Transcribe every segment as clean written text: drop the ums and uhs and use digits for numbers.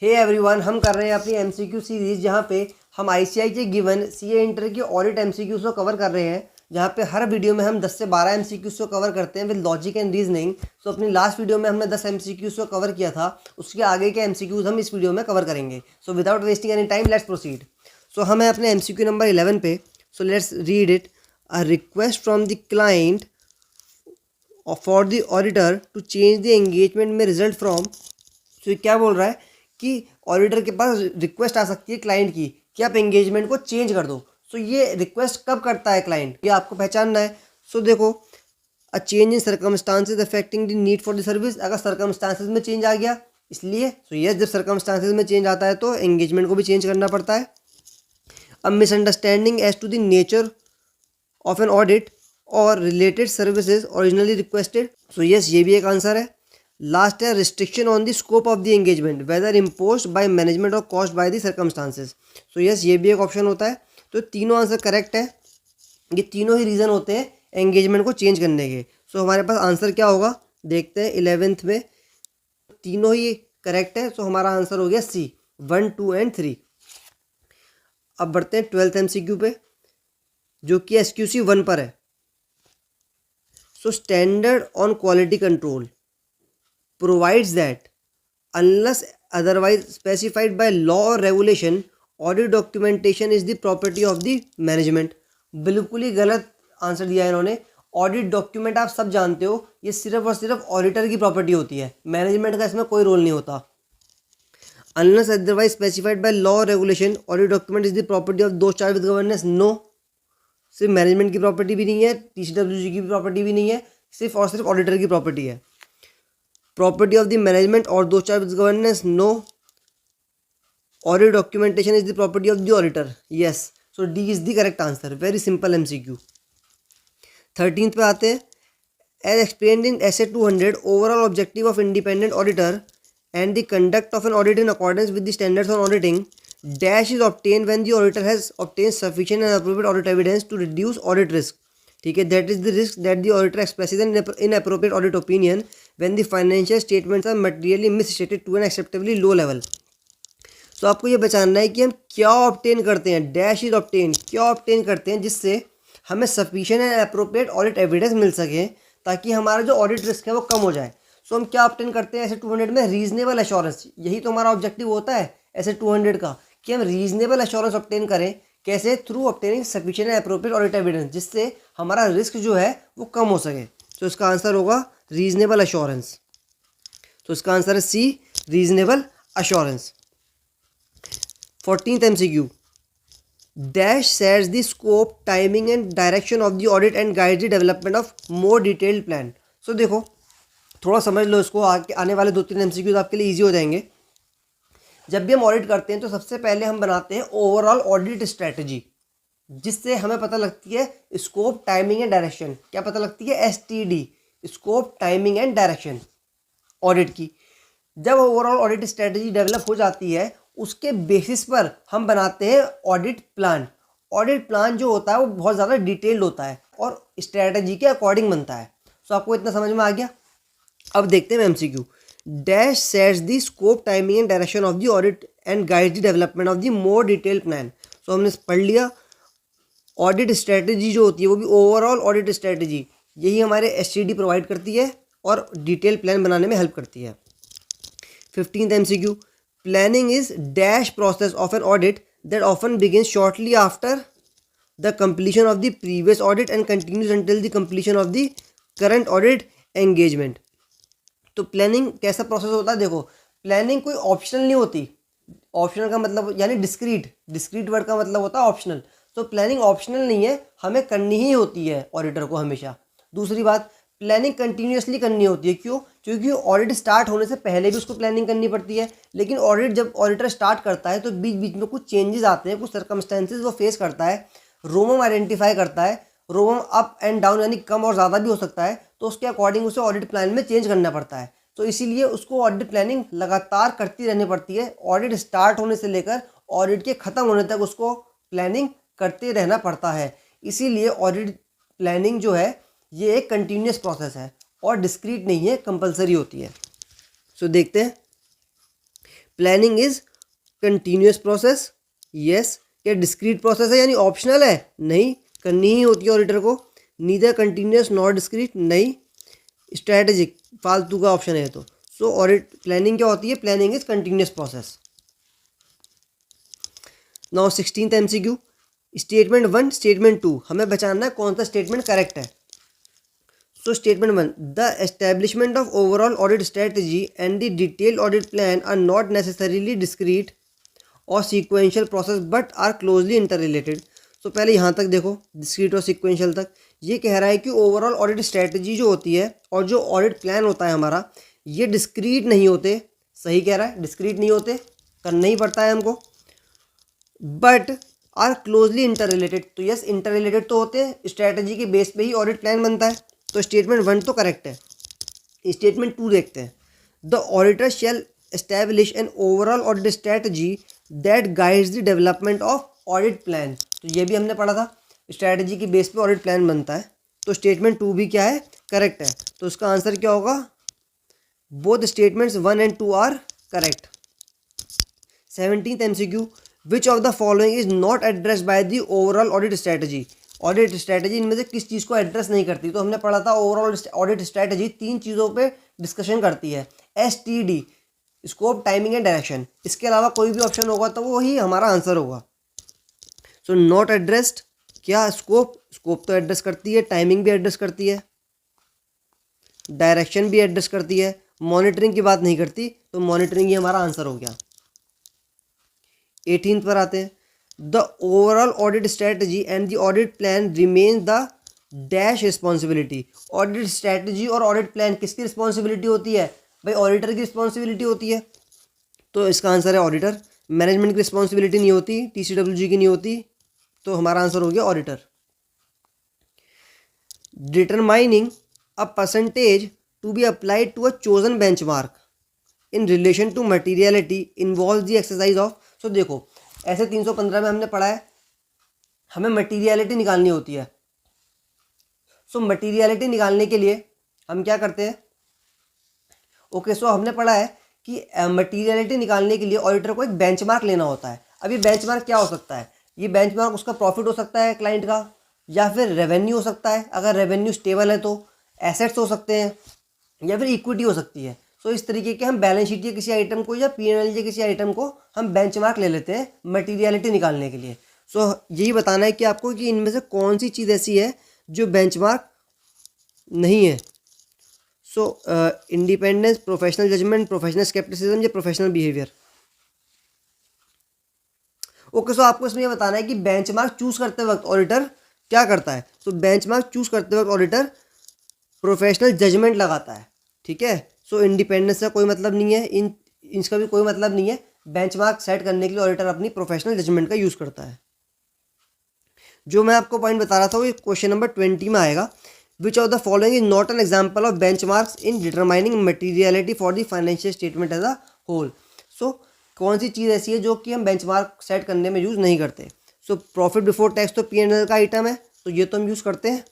Hey everyone, हम कर रहे हैं अपनी एमसीक्यू सीरीज जहाँ पे हम आईसीआईसीआई गिवन सीए इंटर की ऑडिट एमसीक्यूज को कवर कर रहे हैं, जहाँ पे हर वीडियो में हम 10 से 12 एमसीक्यूज को कवर करते हैं विद लॉजिक एंड रीजनिंग। सो अपनी लास्ट वीडियो में हमने 10 एमसीक्यूज को कवर किया था, उसके आगे के एमसीक्यूज हम इस वीडियो में कवर करेंगे। So without wasting any time let's proceed. So हम हैं अपने एमसीक्यू नंबर 11 पे। So let's read it. A request from the client for the auditor to change the engagement may result from. तो क्या बोल रहा है कि ऑडिटर के पास रिक्वेस्ट आ सकती है क्लाइंट की कि आप एंगेजमेंट को चेंज कर दो। सो ये रिक्वेस्ट कब करता है क्लाइंट, ये आपको पहचानना है। सो देखो, a change in circumstances affecting the need for the service. अगर सर्कमस्टांसेस में चेंज आ गया इसलिए, सो ये जब सर्कमस्टांसेस में चेंज आता है तो एंगेजमेंट को भी चेंज करना पड़ता है। A misunderstanding as to the nature of an audit or related services originally requested. So yes, ये भी एक आंसर है। लास्ट है restriction on the scope of the engagement whether imposed by management or caused by the circumstances. So yes, ये भी एक option होता है। तो तीनों आंसर करेक्ट है। ये तीनों ही रीज़न होते हैं एंगेजमेंट को चेंज करने के। सो हमारे पास आंसर क्या होगा देखते हैं। 11th में तीनों ही करेक्ट है। सो हमारा आंसर हो गया सी, 1, 2 एंड 3। अब बढ़ते हैं 12th एमसीक्यू पे, जो कि एसक्यूसी 1 पर है। So standard on quality control provides that unless otherwise specified by law or regulation, audit documentation is the property of the management। बिल्कुल ही गलत आंसर दिया है इन्होंने। ऑडिट डॉक्यूमेंट आप सब जानते हो, ये सिर्फ और सिर्फ ऑडिटर की प्रॉपर्टी होती है, मैनेजमेंट का इसमें कोई रोल नहीं होता। unless otherwise specified by law or regulation, audit document is the property of those charged with governance। No, सिर्फ मैनेजमेंट की प्रॉपर्टी भी नहीं है, टीसीडब्ल्यूजी की भी प्रॉपर्टी भी नहीं है, सिर्फ और सिर्फ ऑडिटर की प्रॉपर्टी है। Property of the management or those charged with governance? No. Audit documentation is the property of the auditor. Yes. So D is the correct answer. Very simple MCQ. 13th पे आते हैं। As explained in essay 200, overall objective of independent auditor and the conduct of an audit in accordance with the standards on auditing dash is obtained when the auditor has obtained sufficient and appropriate audit evidence to reduce audit risk। ठीक है, that is the risk that the auditor expresses an inappropriate audit opinion when the financial statements are materially misstated to an acceptably low level। तो आपको ये पहचानना है कि हम क्या ऑब्टेन करते हैं। डैश इज ऑब्टेन, क्या ऑब्टेन करते हैं जिससे हमें sufficient and appropriate audit evidence मिल सके ताकि हमारा जो ऑडिट रिस्क है वो कम हो जाए। सो हम क्या ऑब्टेन करते हैं ऐसे 200 में? Reasonable assurance. यही तो हमारा ऑब्जेक्टिव होता है ऐसे 200 का, कि हम रीजनेबल एश्योरेंस ऑब्टेन करें। कैसे? Through obtaining sufficient and appropriate audit evidence, जिससे हमारा रिस्क जो है वो कम हो सके। तो इसका आंसर होगा रीजनेबल एश्योरेंस। तो इसका आंसर है C, reasonable assurance. 14th MCQ, dash sets the scope, timing and direction of the audit and guides the development of more detailed plan. So देखो, थोड़ा समझ लो इसको, आने वाले 2-3 MCQs आपके लिए ईजी हो जाएंगे। जब भी हम ऑडिट करते हैं तो सबसे पहले हम बनाते हैं ओवरऑल ऑडिट स्ट्रैटेजी, जिससे हमें पता लगती है स्कोप, टाइमिंग एंड डायरेक्शन। क्या पता लगती है? STD, scope, timing and direction audit की। जब ओवरऑल ऑडिट स्ट्रैटेजी डेवलप हो जाती है, उसके बेसिस पर हम बनाते हैं ऑडिट प्लान। ऑडिट प्लान जो होता है वो बहुत ज़्यादा डिटेल्ड होता है और स्ट्रैटेजी के अकॉर्डिंग बनता है। सो आपको इतना समझ में आ गया। अब देखते हैं MCQ। Dash sets the scope, timing and direction of the audit and guides the development of the more detailed plan. So हमने पढ़ लिया, ऑडिट स्ट्रैटेजी जो होती है वो भी ओवरऑल ऑडिट स्ट्रैटेजी, यही हमारे STD प्रोवाइड करती है और डिटेल प्लान बनाने में हेल्प करती है। 15th MCQ, planning is dash process of an audit that often begin shortly after the completion of the previous audit and continues until the completion of the current audit engagement. तो planning कैसा process होता है? देखो, planning कोई optional नहीं होती। Optional का मतलब यानी डिस्क्रीट वर्ड का मतलब होता है ऑप्शनल। तो प्लानिंग ऑप्शनल नहीं है, हमें करनी ही होती है ऑडिटर को हमेशा। दूसरी बात, प्लानिंग कंटिन्यूसली करनी होती है। क्यों? क्योंकि ऑडिट स्टार्ट होने से पहले भी उसको प्लानिंग करनी पड़ती है, लेकिन ऑडिट जब ऑडिटर स्टार्ट करता है तो बीच बीच में कुछ चेंजेस आते हैं, कुछ सर्कमस्टेंसेज वो फेस करता है, रोमम आइडेंटिफाई करता है। रोमम अप एंड डाउन यानी कम और ज़्यादा भी हो सकता है, तो उसके अकॉर्डिंग उसे ऑडिट प्लान में चेंज करना पड़ता है। तो इसीलिए उसको ऑडिट प्लानिंग लगातार करती रहनी पड़ती है। ऑडिट स्टार्ट होने से लेकर ऑडिट के ख़त्म होने तक उसको प्लानिंग करते रहना पड़ता है। इसीलिए ऑडिट प्लानिंग जो है ये एक कंटिन्यूस प्रोसेस है और डिस्क्रीट नहीं है, कंपलसरी होती है। सो देखते हैं planning is continuous process, yes. क्या डिस्क्रीट प्रोसेस है यानी ऑप्शनल है? नहीं, करनी ही होती है ऑडिटर को। नीदर कंटिन्यूस नॉट डिस्क्रीट, नहीं। स्ट्रैटेजिक, फालतू का ऑप्शन है तो। सो ऑडिट प्लानिंग क्या होती है? Planning is continuous process. Now 16th MCQ, statement 1 statement 2, हमें बचाना है कौन सा स्टेटमेंट करेक्ट है। So statement 1, the establishment of overall audit strategy and the detailed audit plan are not necessarily discrete or sequential process but are closely interrelated. So पहले यहाँ तक देखो, डिस्क्रीट और सीक्वेंशियल तक। ये कह रहा है कि ओवरऑल ऑडिट स्ट्रेटजी जो होती है और जो ऑडिट प्लान होता है हमारा, ये डिस्क्रीट नहीं होते। सही कह रहा है, डिस्क्रीट नहीं होते, करना ही पड़ता है हमको। But are closely interrelated, तो यस इंटर रिलेटेड तो होते हैं, स्ट्रैटेजी के बेस पे ही ऑडिट प्लान बनता है। तो स्टेटमेंट 1 तो करेक्ट है। स्टेटमेंट 2 देखते हैं, the auditor shall establish an overall audit strategy that guides the development of audit plan. तो ये भी हमने पढ़ा था, स्ट्रैटेजी के बेस पे ऑडिट प्लान बनता है। तो स्टेटमेंट 2 भी क्या है? करेक्ट है। तो इसका आंसर क्या होगा? Both statements 1 and 2 are correct. 17th MCQ, which of the following is not addressed by the overall audit strategy. Audit strategy इनमें से किस चीज़ को एड्रेस नहीं करती? तो हमने पढ़ा था ओवरऑल ऑडिट स्ट्रैटेजी 3 चीज़ों पे डिस्कशन करती है, STD, scope, timing and direction. इसके अलावा कोई भी ऑप्शन होगा तो वो ही हमारा आंसर होगा। सो नॉट एड्रेस्ड, क्या? स्कोप, स्कोप तो एड्रेस करती है, टाइमिंग भी एड्रेस करती है, डायरेक्शन भी एड्रेस करती है, मॉनिटरिंग की बात नहीं करती, तो मॉनिटरिंग ही हमारा आंसर हो गया। 18th पर आते हैं, the overall audit strategy and the audit plan remain the dash responsibility. Audit strategy और ऑडिट प्लान किसकी रिस्पॉन्सिबिलिटी होती है? भाई ऑडिटर की रिस्पॉन्सिबिलिटी होती है। तो इसका आंसर है ऑडिटर। मैनेजमेंट की रिस्पॉन्सिबिलिटी नहीं होती, TCWG की नहीं होती, तो हमारा आंसर हो गया auditor. Determining a percentage to be applied to a chosen benchmark in relation to materiality involve the exercise of. So देखो, ऐसे 315 में हमने पढ़ा है हमें मटीरियलिटी निकालनी होती है। सो मटीरियलिटी निकालने के लिए हम क्या करते हैं? ओके, सो हमने पढ़ा है कि मटीरियलिटी निकालने के लिए ऑडिटर को एक बेंचमार्क लेना होता है। अब ये बेंचमार्क क्या हो सकता है? ये बेंचमार्क उसका प्रॉफिट हो सकता है क्लाइंट का, या फिर रेवेन्यू हो सकता है, अगर रेवेन्यू स्टेबल है तो एसेट्स हो सकते हैं, या फिर इक्विटी हो सकती है। सो इस तरीके के हम बैलेंस शीट के किसी आइटम को या P&L के किसी आइटम को हम बेंचमार्क ले लेते हैं मटीरियलिटी निकालने के लिए। सो यही बताना है कि आपको कि इनमें से कौन सी चीज़ ऐसी है जो बेंचमार्क नहीं है। So independence, professional judgement, professional scepticism या प्रोफेशनल बिहेवियर। ओके, सो आपको इसमें ये बताना है कि बेंचमार्क चूज करते वक्त ऑडिटर क्या करता है। तो बेंचमार्क चूज करते वक्त ऑडिटर प्रोफेशनल जजमेंट लगाता है, ठीक है। सो इंडिपेंडेंस का कोई मतलब नहीं है, इसका भी कोई मतलब नहीं है। बेंचमार्क सेट करने के लिए ऑडिटर अपनी प्रोफेशनल जजमेंट का यूज़ करता है। जो मैं आपको पॉइंट बता रहा था वो क्वेश्चन नंबर 20 में आएगा। Which of the following is not an example of benchmarks in determining materiality for the financial statement as a whole. So कौन सी चीज़ ऐसी है जो कि हम बेंचमार्क सेट करने में यूज़ नहीं करते? सो प्रॉफिट बिफोर टैक्स तो P&L का आइटम है, तो ये तो हम यूज़ करते हैं।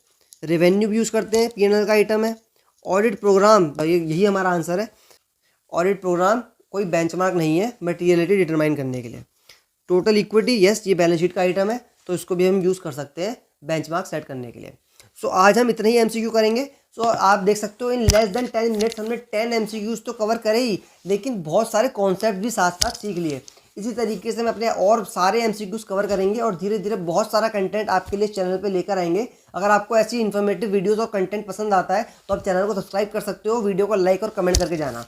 रेवेन्यू भी यूज़ करते हैं, P&L का आइटम है। ऑडिट प्रोग्राम, यही हमारा आंसर है। ऑडिट प्रोग्राम कोई बेंचमार्क नहीं है मटीरियलिटी डिटरमाइन करने के लिए। टोटल इक्विटी, यस, ये बैलेंस शीट का आइटम है, तो इसको भी हम यूज़ कर सकते हैं बेंचमार्क सेट करने के लिए। सो आज हम इतने ही MCQ करेंगे। सो आप देख सकते हो इन लेस देन 10 मिनट्स हमने 10 MCQs तो कवर करे ही, लेकिन बहुत सारे कॉन्सेप्ट भी साथ साथ सीख लिए। इसी तरीके से हम अपने और सारे MCQs कवर करेंगे और धीरे धीरे बहुत सारा कंटेंट आपके लिए चैनल पे लेकर आएंगे। अगर आपको ऐसी इन्फॉर्मेटिव वीडियोस और कंटेंट पसंद आता है तो आप चैनल को सब्सक्राइब कर सकते हो, वीडियो को लाइक और कमेंट करके जाना।